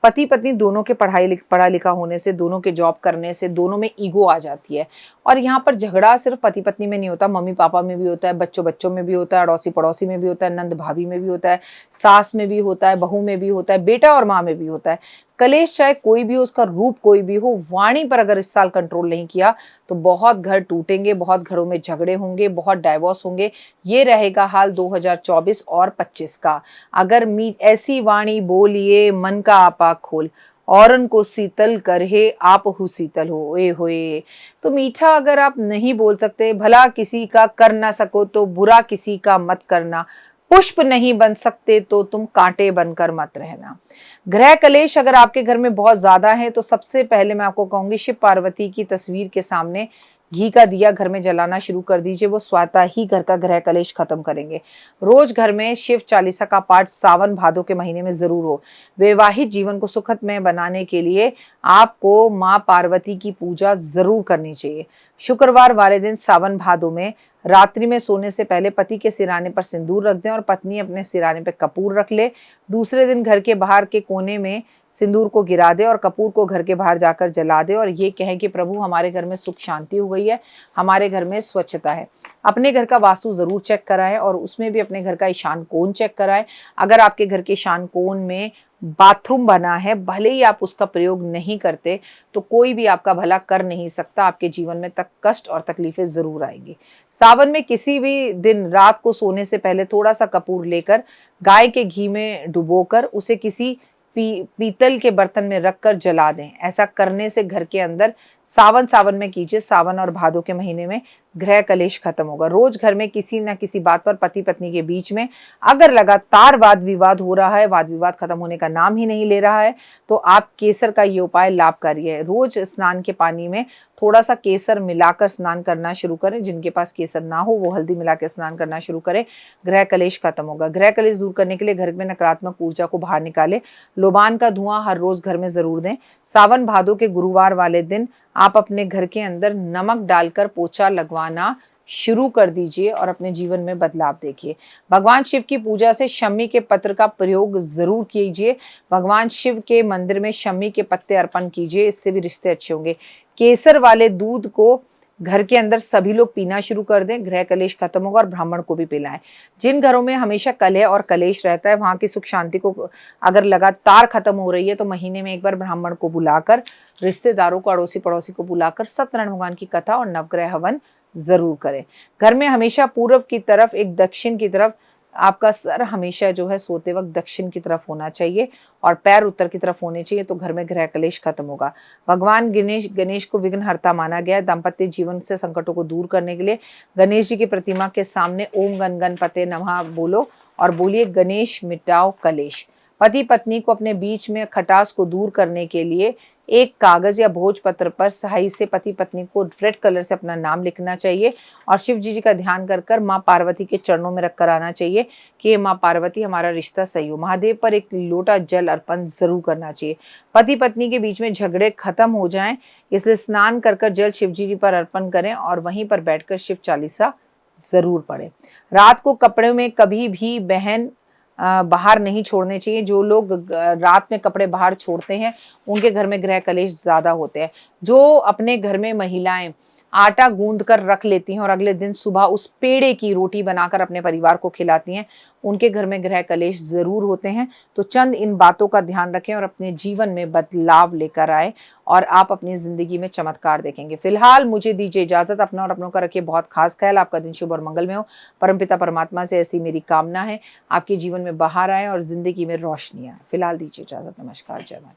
पति पत्नी दोनों के पढ़ा लिखा होने से, दोनों के जॉब करने से, दोनों में ईगो आ जाती है। और यहाँ पर झगड़ा सिर्फ पति पत्नी में नहीं होता, मम्मी पापा में भी होता है, बच्चों बच्चों में भी होता है, अड़ोसी पड़ोसी में भी होता है, नंद भाभी में भी होता है, सास में भी होता है, बहू में भी होता है, बेटा और माँ में भी होता है। कलेश चाहे कोई भी हो, उसका रूप कोई भी हो, वाणी पर अगर इस साल कंट्रोल नहीं किया तो बहुत घर टूटेंगे, बहुत घरों में झगड़े होंगे, बहुत डाइवोर्स होंगे। ये रहेगा हाल 2024 और 25 का। अगर ऐसी वाणी बोलिए मन का आपा खोल, औरन को शीतल कर हे आप हु शीतल हो ए होए। तो मीठा अगर आप नहीं बोल सकते, भला किसी का कर ना सको तो बुरा किसी का मत करना, पुष्प नहीं बन सकते तो तुम कांटे बनकर मत रहना। ग्रह कलेश अगर आपके घर में बहुत ज्यादा है तो सबसे पहले मैं आपको कहूंगी शिव पार्वती की तस्वीर के सामने घी का दिया घर में जलाना शुरू कर दीजिए। वो स्वतः ही घर का ग्रह कलेश खत्म करेंगे। रोज घर में शिव चालीसा का पाठ सावन भादों के महीने में जरूर हो। वैवाहिक जीवन को सुखदमय बनाने के लिए आपको माँ पार्वती की पूजा जरूर करनी चाहिए। शुक्रवार वाले दिन सावन भादों में रात्रि में सोने से पहले पति के सिराने पर सिंदूर रख दें और पत्नी अपने सिराने पर कपूर रख ले। दूसरे दिन घर के बाहर के कोने में सिंदूर को गिरा दे और कपूर को घर के बाहर जाकर जला दे और ये कहें कि प्रभु हमारे घर में सुख शांति हो गई है, हमारे घर में स्वच्छता है। अपने घर का वास्तु जरूर चेक कराएं और उसमें भी अपने घर का ईशान कोण चेक कराएं। अगर आपके घर के ईशान कोण में बाथरूम बना है, भले ही आप उसका प्रयोग नहीं करते, तो कोई भी आपका भला कर नहीं सकता। आपके जीवन में तक कष्ट और तकलीफें जरूर आएंगी। सावन में किसी भी दिन रात को सोने से पहले थोड़ा सा कपूर लेकर गाय के घी में डुबोकर उसे किसी पीतल के बर्तन में रखकर जला दें। ऐसा करने से घर के अंदर सावन में कीजिए, सावन और भादों के महीने में ग्रह कलेश खत्म होगा। रोज घर में किसी न किसी बात पर पति पत्नी के बीच में अगर लगातार वाद विवाद हो रहा है, वाद विवाद खत्म होने का नाम ही नहीं ले रहा है, तो आप केसर का ये उपाय लाभकारी है। रोज स्नान के पानी में थोड़ा सा केसर मिलाकर स्नान करना शुरू करें। जिनके पास केसर ना हो वो हल्दी मिला के स्नान करना शुरू करें। ग्रह कलेश खत्म होगा। ग्रह कलेश दूर करने के लिए घर में नकारात्मक ऊर्जा को बाहर निकाले। लोबान का धुआं हर रोज घर में जरूर दें। सावन भादों के गुरुवार वाले दिन आप अपने घर के अंदर नमक डालकर पोछा लगवाना शुरू कर दीजिए और अपने जीवन में बदलाव देखिए। भगवान शिव की पूजा से शमी के पत्र का प्रयोग जरूर कीजिए। भगवान शिव के मंदिर में शमी के पत्ते अर्पण कीजिए, इससे भी रिश्ते अच्छे होंगे। केसर वाले दूध को घर के अंदर सभी लोग पीना शुरू कर दें, ग्रह कलेश खत्म होगा और ब्राह्मण को भी पिलाएं। जिन घरों में हमेशा कलह और कलेश रहता है, वहां की सुख शांति को अगर लगातार खत्म हो रही है तो महीने में एक बार ब्राह्मण को बुलाकर, रिश्तेदारों को, अड़ोसी पड़ोसी को बुलाकर सत्यनारायण भगवान की कथा और नवग्रह हवन जरूर करें। घर में हमेशा पूर्व की तरफ, एक दक्षिण की तरफ आपका सर हमेशा जो है सोते वक्त दक्षिण की तरफ होना चाहिए और पैर उत्तर की तरफ होने चाहिए, तो घर में ग्रह कलेश खत्म होगा। भगवान गणेश को विघ्नहर्ता माना गया है। दाम्पत्य जीवन से संकटों को दूर करने के लिए गणेश जी की प्रतिमा के सामने ओम गण गणपते नमः बोलो और बोलिए गणेश मिटाओ कलेश। पति पत्नी को अपने बीच में खटास को दूर करने के लिए एक कागज या भोजपत्र पर स्याही से पति पत्नी को रेड कलर से अपना नाम लिखना चाहिए और शिव जी का ध्यान कर कर माँ पार्वती के चरणों में रखकर आना चाहिए कि माँ पार्वती हमारा रिश्ता सही हो। महादेव पर एक लोटा जल अर्पण जरूर करना चाहिए। पति पत्नी के बीच में झगड़े खत्म हो जाएं, इसलिए स्नान कर कर जल शिव जी पर अर्पण करें और वहीं पर बैठकर शिव चालीसा जरूर पढ़ें। रात को कपड़े में कभी भी बहन बाहर नहीं छोड़ने चाहिए। जो लोग रात में कपड़े बाहर छोड़ते हैं उनके घर में ग्रह कलेश ज्यादा होते हैं। जो अपने घर में महिलाएं आटा गूंद कर रख लेती हैं और अगले दिन सुबह उस पेड़े की रोटी बनाकर अपने परिवार को खिलाती हैं, उनके घर में ग्रह कलेश जरूर होते हैं। तो चंद इन बातों का ध्यान रखें और अपने जीवन में बदलाव लेकर आए और आप अपनी जिंदगी में चमत्कार देखेंगे। फिलहाल मुझे दीजिए इजाजत। अपना और अपनों का रखिए बहुत खास ख्याल। आपका दिन शुभ और मंगल में हो। परमपिता परमात्मा से ऐसी मेरी कामना है, आपके जीवन में बाहर आए और जिंदगी में रोशनी आए। फिलहाल दीजिए इजाजत। नमस्कार, जय माता।